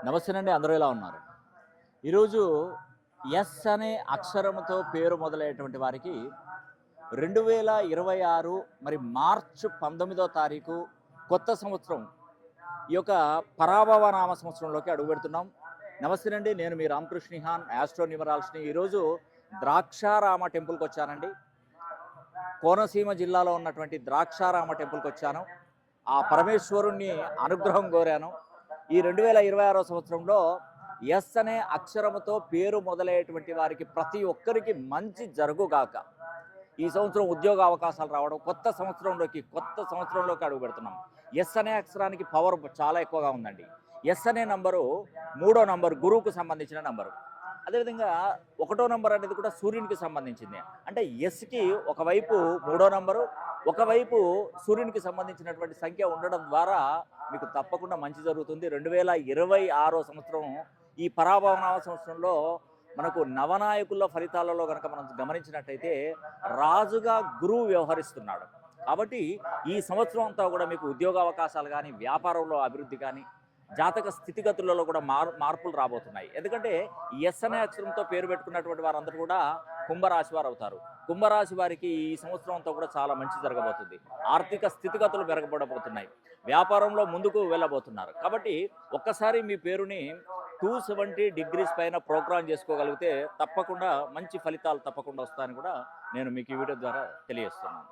నమస్తేనండి. అందరూ ఎలా ఉన్నారు? ఈరోజు ఎస్ అనే అక్షరముతో పేరు మొదలయ్యేటువంటి వారికి 2026 మరి మార్చి 19వ తారీఖు కొత్త సంవత్సరం ఈ యొక్క పరాభవ నామ సంవత్సరంలోకి అడుగుపెడుతున్నాం. నమస్తేనండి. నేను మీ రామకృష్ణిహాన్ యాస్ట్రో న్యూమరాలజీని ఈరోజు ద్రాక్షారామ టెంపుల్కి వచ్చానండి. కోనసీమ జిల్లాలో ఉన్నటువంటి ద్రాక్షారామ టెంపుల్కి వచ్చాను. ఆ పరమేశ్వరుణ్ణి అనుగ్రహం కోరాను. ఈ 2026 సంవత్సరంలో ఎస్ అనే అక్షరముతో పేరు మొదలయ్యేటువంటి వారికి ప్రతి ఒక్కరికి మంచి జరుగుగాక. ఈ సంవత్సరం ఉద్యోగ అవకాశాలు రావడం, కొత్త సంవత్సరంలోకి అడుగు పెడుతున్నాం. ఎస్ అనే అక్షరానికి పవర్ చాలా ఎక్కువగా ఉందండి. ఎస్ అనే నంబరు 3వ నంబర్, గురువుకు సంబంధించిన నంబరు. అదేవిధంగా 1వ నంబర్ అనేది కూడా సూర్యునికి సంబంధించింది. అంటే ఎస్కి ఒకవైపు 3వ నంబరు, ఒకవైపు సూర్యునికి సంబంధించినటువంటి సంఖ్య ఉండడం ద్వారా మీకు తప్పకుండా మంచి జరుగుతుంది. 2026 సంవత్సరం ఈ పరాభవనామ సంవత్సరంలో మనకు నవనాయకుల ఫలితాలలో కనుక మనం గమనించినట్టయితే రాజుగా గురువు వ్యవహరిస్తున్నాడు. కాబట్టి ఈ సంవత్సరం అంతా కూడా మీకు ఉద్యోగ అవకాశాలు కానీ, వ్యాపారంలో అభివృద్ధి కానీ, జాతక స్థితిగతులలో కూడా మార్పులు రాబోతున్నాయి. ఎందుకంటే ఎస్ అనే అక్షరంతో పేరు పెట్టుకున్నటువంటి వారందరూ కూడా కుంభరాశి వారు అవుతారు. కుంభరాశి వారికి ఈ సంవత్సరం అంతా కూడా చాలా మంచి జరగబోతుంది. ఆర్థిక స్థితిగతులు మెరుగుపడబోతున్నాయి. వ్యాపారంలో ముందుకు వెళ్ళబోతున్నారు. కాబట్టి ఒక్కసారి మీ పేరుని 270 డిగ్రీస్ పైన ప్రోగ్రామ్ చేసుకోగలిగితే తప్పకుండా మంచి ఫలితాలు తప్పకుండా వస్తాయని కూడా నేను మీకు ఈ వీడియో ద్వారా తెలియజేస్తున్నాను.